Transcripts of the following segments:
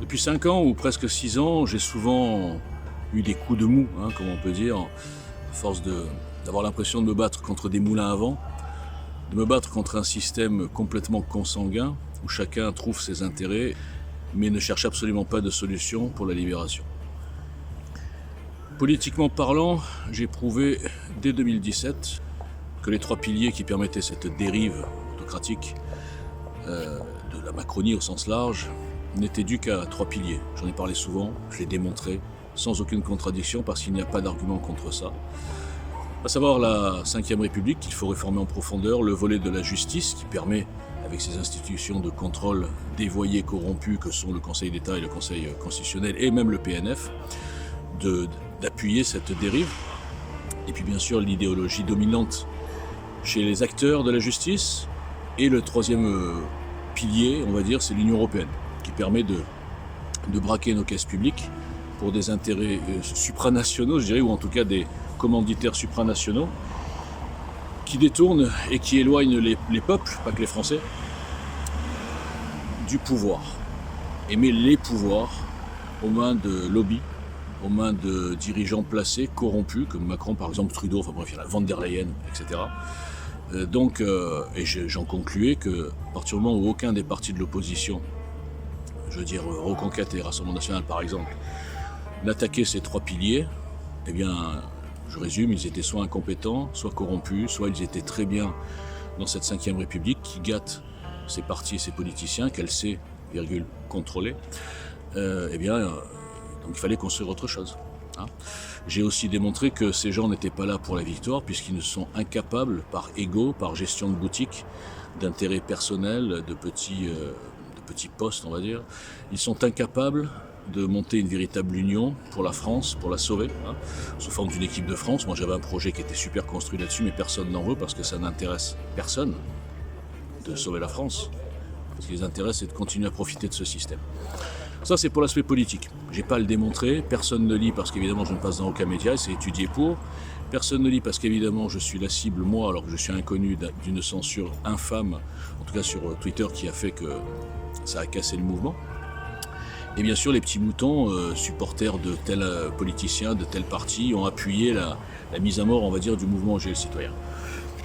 Depuis 5 ans ou presque 6 ans, j'ai souvent eu des coups de mou, comme on peut dire, à force d'avoir l'impression de me battre contre des moulins à vent, de me battre contre un système complètement consanguin, où chacun trouve ses intérêts, mais ne cherche absolument pas de solution pour la libération. Politiquement parlant, j'ai prouvé dès 2017 que les 3 piliers qui permettaient cette dérive autocratique de la Macronie au sens large n'étaient dus qu'à 3 piliers. J'en ai parlé souvent, je l'ai démontré, sans aucune contradiction, parce qu'il n'y a pas d'argument contre ça. À savoir la Ve République qu'il faut réformer en profondeur, le volet de la justice qui permet, avec ses institutions de contrôle dévoyées, corrompues que sont le Conseil d'État et le Conseil constitutionnel et même le PNF, d'appuyer cette dérive. Et puis bien sûr l'idéologie dominante chez les acteurs de la justice. Et le 3e pilier, on va dire, c'est l'Union européenne, qui permet de braquer nos caisses publiques pour des intérêts supranationaux, je dirais, ou en tout cas des commanditaires supranationaux, qui détournent et qui éloignent les peuples, pas que les Français, du pouvoir. Et met les pouvoirs aux mains de lobbies, aux mains de dirigeants placés, corrompus, comme Macron par exemple, Trudeau, enfin bref, il y a la Van der Leyen, etc. Et j'en concluais qu'à partir du moment où aucun des partis de l'opposition, je veux dire Reconquête et Rassemblement National par exemple, n'attaquaient ces 3 piliers, eh bien, je résume, ils étaient soit incompétents, soit corrompus, soit ils étaient très bien dans cette Ve République qui gâte ces partis et ces politiciens, qu'elle sait, contrôler, donc il fallait construire autre chose. J'ai aussi démontré que ces gens n'étaient pas là pour la victoire, puisqu'ils ne sont incapables, par ego, par gestion de boutique, d'intérêts personnels, de petits postes, on va dire, ils sont incapables de monter une véritable union pour la France, pour la sauver, sous forme d'une équipe de France. Moi j'avais un projet qui était super construit là-dessus, mais personne n'en veut parce que ça n'intéresse personne de sauver la France. Ce qui les intéresse, c'est de continuer à profiter de ce système. Ça, c'est pour l'aspect politique. Je n'ai pas à le démontrer, personne ne lit parce qu'évidemment je ne passe dans aucun média, c'est étudié pour. Personne ne lit parce qu'évidemment je suis la cible, moi, alors que je suis inconnu, d'une censure infâme, en tout cas sur Twitter, qui a fait que ça a cassé le mouvement. Et bien sûr, les petits moutons, supporters de tel politicien, de tel parti, ont appuyé la mise à mort, on va dire, du mouvement J'ai le citoyen.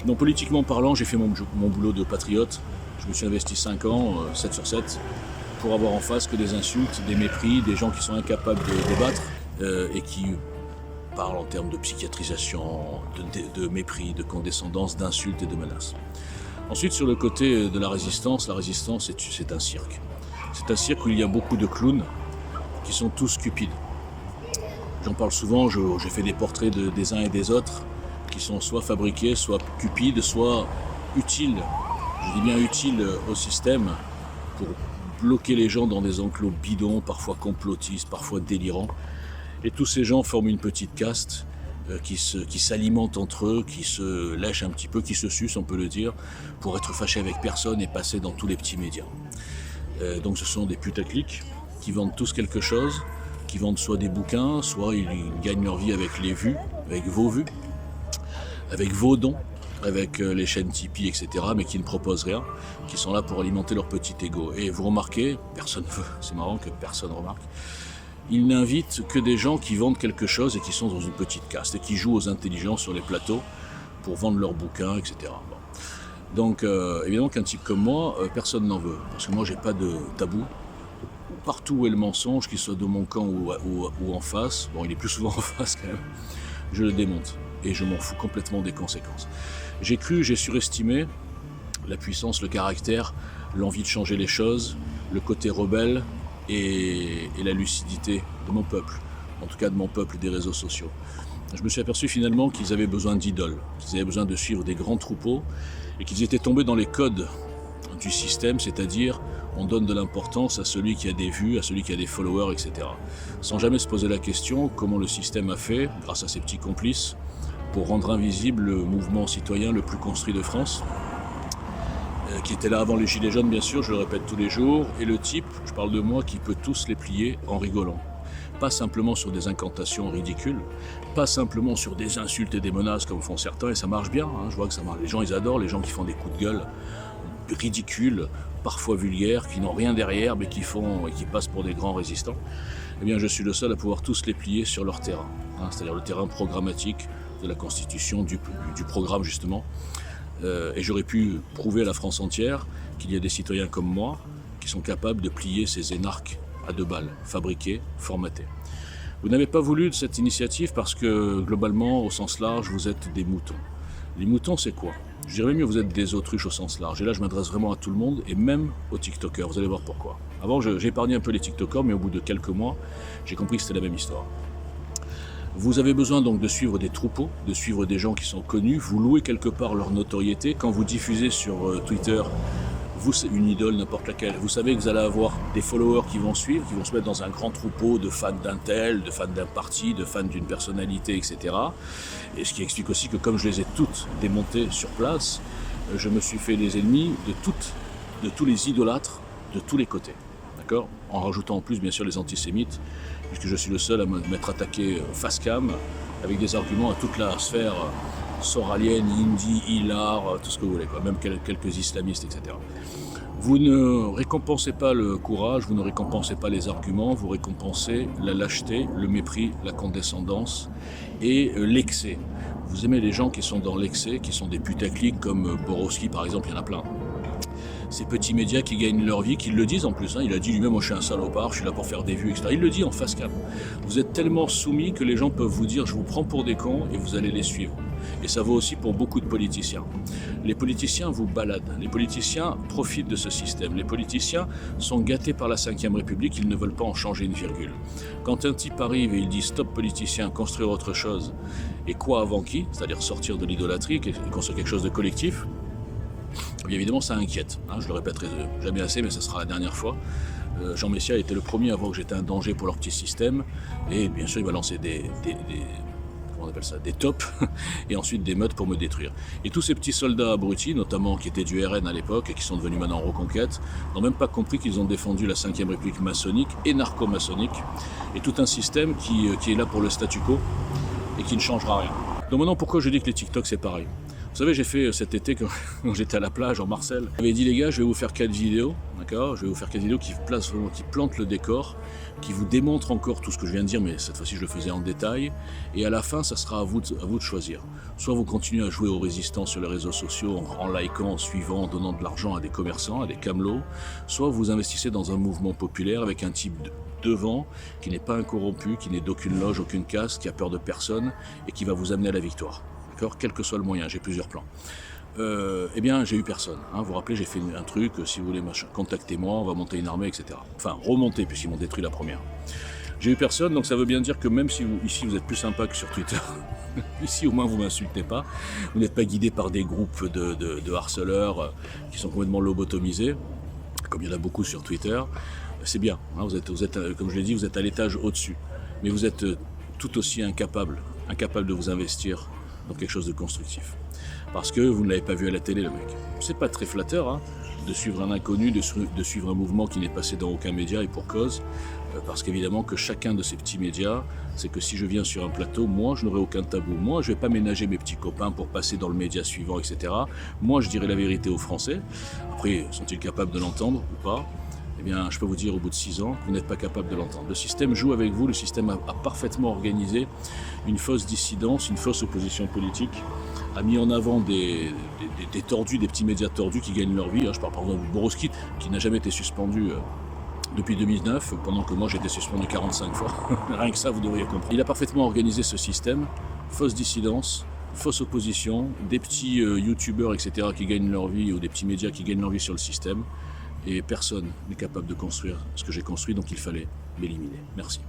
Donc politiquement parlant, j'ai fait mon boulot de patriote. Je me suis investi 5 ans, 7 sur 7, pour avoir en face que des insultes, des mépris, des gens qui sont incapables de débattre et qui parlent en termes de psychiatrisation, de mépris, de condescendance, d'insultes et de menaces. Ensuite, sur le côté de la résistance c'est un cirque. C'est un cirque où il y a beaucoup de clowns qui sont tous cupides. J'en parle souvent, j'ai fait des portraits des uns et des autres qui sont soit fabriqués, soit cupides, soit utiles, je dis bien utiles au système pour bloquer les gens dans des enclos bidons, parfois complotistes, parfois délirants. Et tous ces gens forment une petite caste qui s'alimentent entre eux, qui se lèchent un petit peu, qui se sucent, on peut le dire, pour être fâchés avec personne et passer dans tous les petits médias. Donc ce sont des putaclics qui vendent tous quelque chose, qui vendent soit des bouquins, soit ils gagnent leur vie avec les vues, avec vos vues, avec vos dons, avec les chaînes Tipeee, etc., mais qui ne proposent rien, qui sont là pour alimenter leur petit ego. Et vous remarquez, personne ne veut, c'est marrant que personne remarque, ils n'invitent que des gens qui vendent quelque chose et qui sont dans une petite caste, et qui jouent aux intelligents sur les plateaux pour vendre leurs bouquins, etc. Bon. Donc évidemment qu'un type comme moi, personne n'en veut, parce que moi j'ai pas de tabou. Partout où est le mensonge, qu'il soit de mon camp ou en face, bon il est plus souvent en face quand même, je le démonte. Et je m'en fous complètement des conséquences. J'ai surestimé la puissance, le caractère, l'envie de changer les choses, le côté rebelle et la lucidité de mon peuple, en tout cas de mon peuple des réseaux sociaux. Je me suis aperçu finalement qu'ils avaient besoin d'idoles, qu'ils avaient besoin de suivre des grands troupeaux et qu'ils étaient tombés dans les codes du système, c'est-à-dire on donne de l'importance à celui qui a des vues, à celui qui a des followers, etc. Sans jamais se poser la question comment le système a fait, grâce à ses petits complices, pour rendre invisible le mouvement citoyen le plus construit de France, qui était là avant les Gilets jaunes, bien sûr, je le répète tous les jours, et le type, je parle de moi, qui peut tous les plier en rigolant. Pas simplement sur des incantations ridicules, pas simplement sur des insultes et des menaces comme font certains, et ça marche bien, je vois que ça marche. Les gens, ils adorent les gens qui font des coups de gueule ridicules, parfois vulgaires, qui n'ont rien derrière, mais qui passent pour des grands résistants. Eh bien, je suis le seul à pouvoir tous les plier sur leur terrain, c'est-à-dire le terrain programmatique de la Constitution, du programme justement. Et j'aurais pu prouver à la France entière qu'il y a des citoyens comme moi qui sont capables de plier ces énarques à 2 balles, fabriqués, formatés. Vous n'avez pas voulu de cette initiative parce que, globalement, au sens large, vous êtes des moutons. Les moutons, c'est quoi? Je dirais mieux, vous êtes des autruches au sens large. Et là, je m'adresse vraiment à tout le monde, et même aux TikTokers. Vous allez voir pourquoi. Avant, j'ai épargné un peu les TikTokers, mais au bout de quelques mois, j'ai compris que c'était la même histoire. Vous avez besoin donc de suivre des troupeaux, de suivre des gens qui sont connus. Vous louez quelque part leur notoriété. Quand vous diffusez sur Twitter, une idole, n'importe laquelle, vous savez que vous allez avoir des followers qui vont suivre, qui vont se mettre dans un grand troupeau de fans d'un tel, de fans d'un parti, de fans d'une personnalité, etc. Et ce qui explique aussi que comme je les ai toutes démontées sur place, je me suis fait des ennemis de tous les idolâtres, de tous les côtés. D'accord ? En rajoutant en plus bien sûr les antisémites, puisque je suis le seul à m'être attaqué face cam avec des arguments à toute la sphère soralienne, hindi, hilar, tout ce que vous voulez, quoi. Même quelques islamistes, etc. Vous ne récompensez pas le courage, vous ne récompensez pas les arguments, vous récompensez la lâcheté, le mépris, la condescendance et l'excès. Vous aimez les gens qui sont dans l'excès, qui sont des putaclics comme Borowski par exemple, il y en a plein. Ces petits médias qui gagnent leur vie, qui le disent en plus, il a dit lui-même, moi je suis un salopard, je suis là pour faire des vues, etc. Il le dit en face cam. Vous êtes tellement soumis que les gens peuvent vous dire je vous prends pour des cons et vous allez les suivre. Et ça vaut aussi pour beaucoup de politiciens. Les politiciens vous baladent, les politiciens profitent de ce système, les politiciens sont gâtés par la Ve République, ils ne veulent pas en changer une virgule. Quand un type arrive et il dit stop politicien, construire autre chose, et quoi avant qui, c'est-à-dire sortir de l'idolâtrie et construire quelque chose de collectif, bien évidemment ça inquiète, je le répéterai jamais assez mais ça sera la dernière fois. Jean Messia était le premier à voir que j'étais un danger pour leur petit système et bien sûr il va lancer des tops et ensuite des meutes pour me détruire. Et tous ces petits soldats abrutis, notamment qui étaient du RN à l'époque et qui sont devenus maintenant Reconquête, n'ont même pas compris qu'ils ont défendu la Ve République maçonnique et narco-maçonnique et tout un système qui est là pour le statu quo et qui ne changera rien. Donc maintenant pourquoi je dis que les TikTok c'est pareil? Vous savez, j'ai fait cet été, quand j'étais à la plage en Marseille, j'avais dit les gars, je vais vous faire 4 vidéos, d'accord? Je vais vous faire 4 vidéos qui plantent le décor, qui vous démontrent encore tout ce que je viens de dire, mais cette fois-ci je le faisais en détail. Et à la fin, ça sera à vous de choisir. Soit vous continuez à jouer aux résistants sur les réseaux sociaux, en likant, en suivant, en donnant de l'argent à des commerçants, à des camelots, soit vous investissez dans un mouvement populaire avec un type devant, qui n'est pas incorrompu, qui n'est d'aucune loge, aucune caste, qui a peur de personne, et qui va vous amener à la victoire. Quel que soit le moyen, j'ai plusieurs plans. Eh bien, j'ai eu personne. Vous vous rappelez, j'ai fait un truc, si vous voulez, contactez-moi, on va monter une armée, etc. Enfin, remonter, puisqu'ils m'ont détruit la première. J'ai eu personne, donc ça veut bien dire que même si ici vous êtes plus sympa que sur Twitter, ici au moins vous ne m'insultez pas, vous n'êtes pas guidé par des groupes de harceleurs qui sont complètement lobotomisés, comme il y en a beaucoup sur Twitter, c'est bien. Vous êtes, comme je l'ai dit, vous êtes à l'étage au-dessus. Mais vous êtes tout aussi incapable de vous investir dans quelque chose de constructif. Parce que vous ne l'avez pas vu à la télé, le mec. C'est pas très flatteur de suivre un inconnu, de suivre un mouvement qui n'est passé dans aucun média et pour cause. Parce qu'évidemment que chacun de ces petits médias, c'est que si je viens sur un plateau, moi je n'aurai aucun tabou. Moi je ne vais pas ménager mes petits copains pour passer dans le média suivant, etc. Moi je dirai la vérité aux Français. Après, sont-ils capables de l'entendre ou pas? Eh bien, je peux vous dire au bout de 6 ans que vous n'êtes pas capable de l'entendre. Le système joue avec vous, le système a parfaitement organisé une fausse dissidence, une fausse opposition politique, a mis en avant des tordus, des petits médias tordus qui gagnent leur vie. Je parle par exemple de Borowski, qui n'a jamais été suspendu depuis 2009, pendant que moi j'ai été suspendu 45 fois. Rien que ça, vous devriez comprendre. Il a parfaitement organisé ce système, fausse dissidence, fausse opposition, des petits youtubeurs, etc. qui gagnent leur vie, ou des petits médias qui gagnent leur vie sur le système. Et personne n'est capable de construire ce que j'ai construit, donc il fallait m'éliminer. Merci.